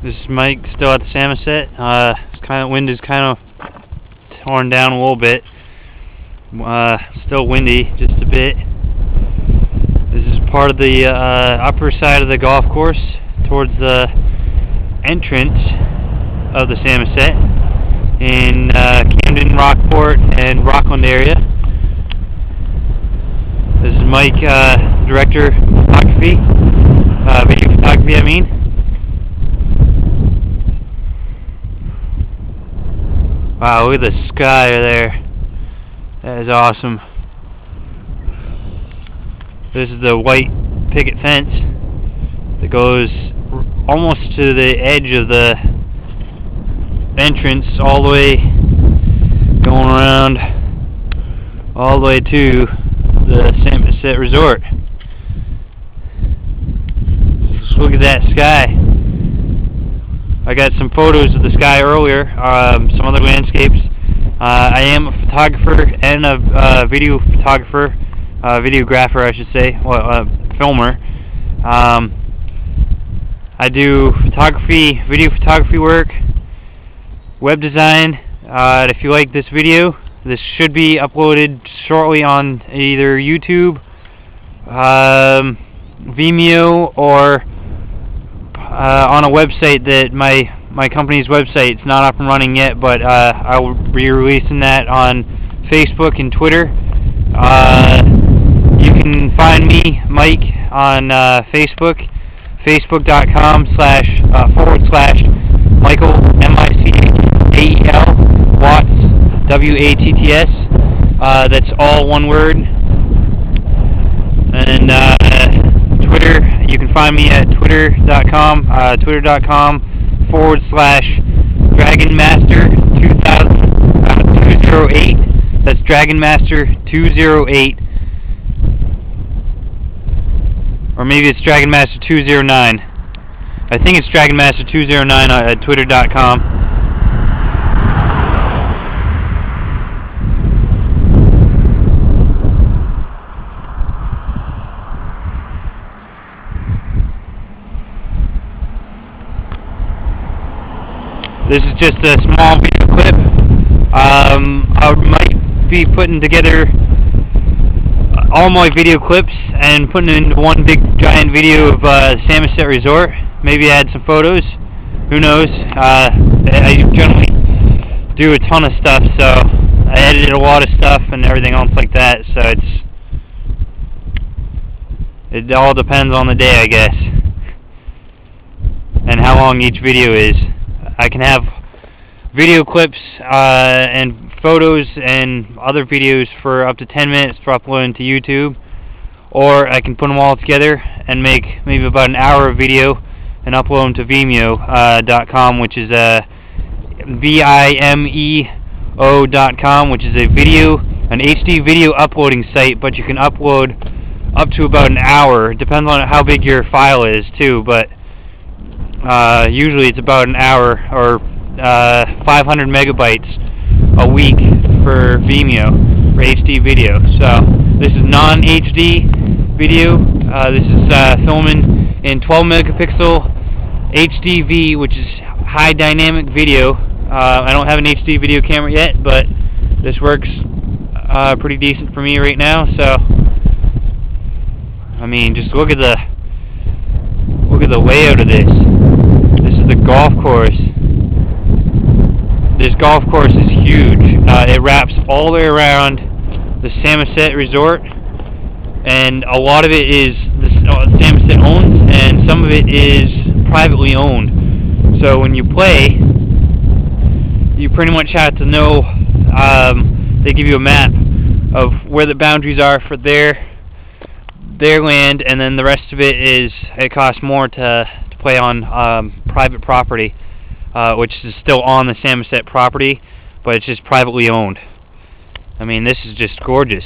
This is Mike, still at the Samoset. Wind is kind of torn down a little bit. Still windy, just a bit. This is part of the upper side of the golf course, towards the entrance of the Samoset in Camden, Rockport, and Rockland area. This is Mike, director of photography, video photography, I mean. Wow, look at the sky there. That is awesome. This is the white picket fence that goes almost to the edge of the entrance, all the way going around all the way to the Samoset Resort. Just look at that sky. I got some photos of the sky earlier, some other landscapes. I am a photographer and a video photographer, videographer I should say, well, filmer. I do photography, video photography work, web design. And if you like this video, this should be uploaded shortly on either YouTube, Vimeo, or on a website that my company's website. It's not up and running yet, but I will be releasing that on Facebook and Twitter. You can find me, Mike, on Facebook, facebook.com//Michael, M-I-C-H-A-E-L, Watts, W-A-T-T-S. That's all one word. And Twitter, you can find me at twitter.com/DragonMaster208. That's DragonMaster208. Or maybe it's DragonMaster209. I think it's DragonMaster209 at twitter.com. This is just a small video clip. I might be putting together all my video clips and putting it into one big giant video of Samoset Resort. Maybe add some photos. Who knows? I generally do a ton of stuff, so I edited a lot of stuff and everything else like that. So it all depends on the day, I guess, and how long each video is. I can have video clips and photos and other videos for up to 10 minutes for uploading to YouTube, or I can put them all together and make maybe about an hour of video and upload them to Vimeo.com, which is Vimeo.com, which is an HD video uploading site, but you can upload up to about an hour. It depends on how big your file is too, but usually it's about an hour, or 500 megabytes a week for Vimeo for HD video. So this is non-HD video. This is filming in 12 megapixel HDV, which is high dynamic video. I don't have an HD video camera yet, but this works pretty decent for me right now. So I mean, just look at the layout of this. This is the golf course. This golf course is huge. It wraps all the way around the Samoset Resort, and a lot of it is the Samoset owns, and some of it is privately owned. So when you play, you pretty much have to know. They give you a map of where the boundaries are for their land, and then the rest of it costs more to play on private property, which is still on the Samoset property, but it's just privately owned. I mean, this is just gorgeous.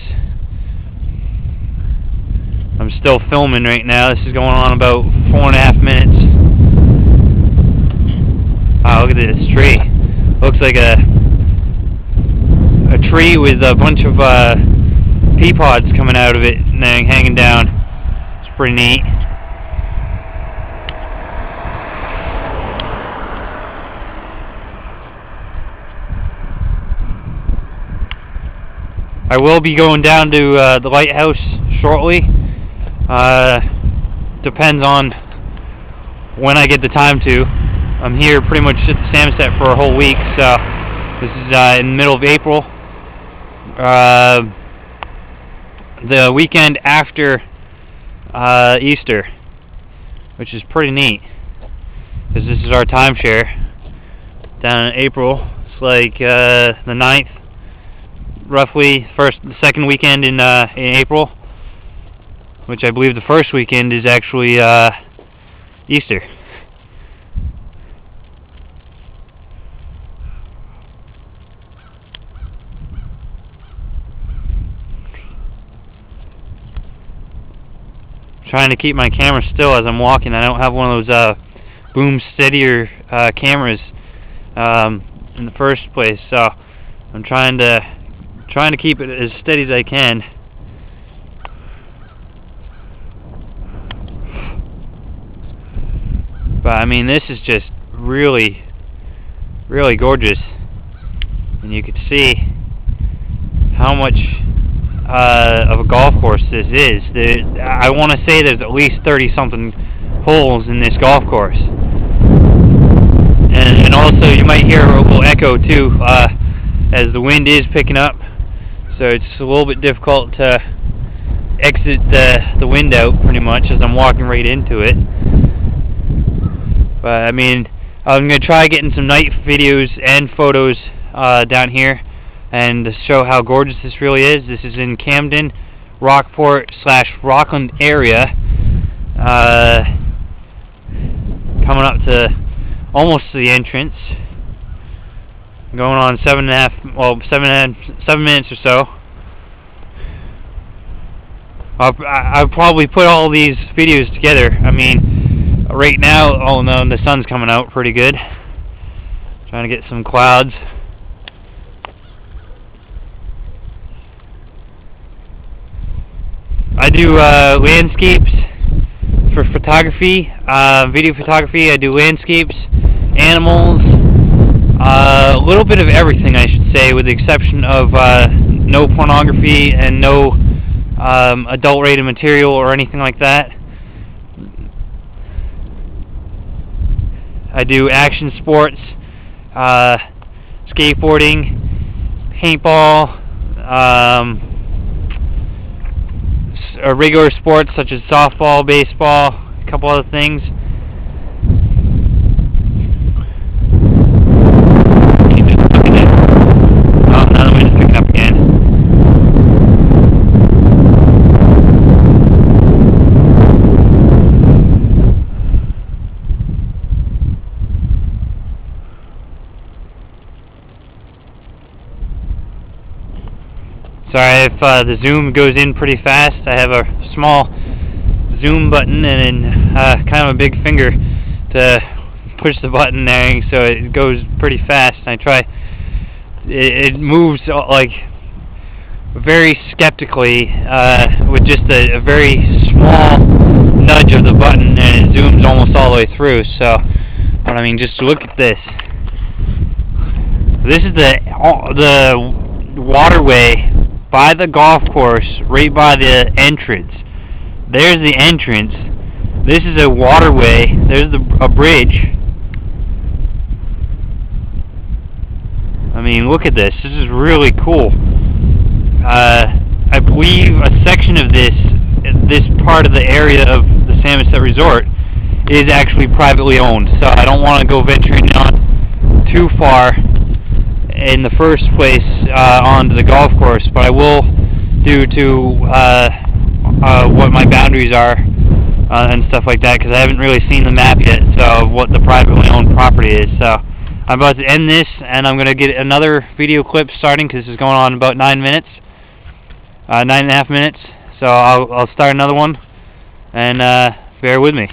I'm still filming right now. This is going on about 4.5 minutes. Wow, look at this tree. Looks like a tree with a bunch of pea pods coming out of it and then hanging down. It's pretty neat. I will be going down to the lighthouse shortly. Depends on when I get the time to. I'm here pretty much at the Samoset for a whole week, so this is in the middle of April. The weekend after Easter, which is pretty neat, because this is our timeshare down in April. It's like the 9th, roughly, the second weekend in April, which I believe the first weekend is actually Easter. Trying to keep my camera still as I'm walking. I don't have one of those boom steadier cameras in the first place, so I'm trying to keep it as steady as I can. But I mean, this is just really, really gorgeous, and you can see how much of a golf course this is. I want to say there's at least 30-something holes in this golf course, and also you might hear a little echo too, as the wind is picking up, so it's a little bit difficult to exit the wind out pretty much as I'm walking right into it. But I mean, I'm going to try getting some night videos and photos down here, and to show how gorgeous this really is. This is in Camden, Rockport/Rockland area, coming up to almost to the entrance, going on 7 minutes or so. I'll probably put all these videos together. I mean, right now, oh no, the sun's coming out pretty good. Trying to get some clouds. I do landscapes for photography, video photography. I do landscapes, animals, a little bit of everything, I should say, with the exception of no pornography and no adult-rated material or anything like that. I do action sports, skateboarding, paintball, regular sports such as softball, baseball, a couple other things. Oh, now the wind's picking up again. Sorry if the zoom goes in pretty fast. I have a small zoom button and kind of a big finger to push the button there, so it goes pretty fast. I try. It moves like very skeptically with just a very small nudge of the button, and it zooms almost all the way through. So, but I mean, just look at this. This is the waterway by the golf course, right by the entrance. There's the entrance. This is a waterway. There's a bridge. I mean, look at this. This is really cool. I believe a section of this part of the area of the Samoset Resort is actually privately owned. So I don't want to go venturing on too far in the first place onto the golf course, but I will due to what my boundaries are and stuff like that, because I haven't really seen the map yet, so what the privately owned property is. So I'm about to end this, and I'm going to get another video clip starting, because this is going on about 9 minutes, 9.5 minutes. So I'll start another one, and bear with me.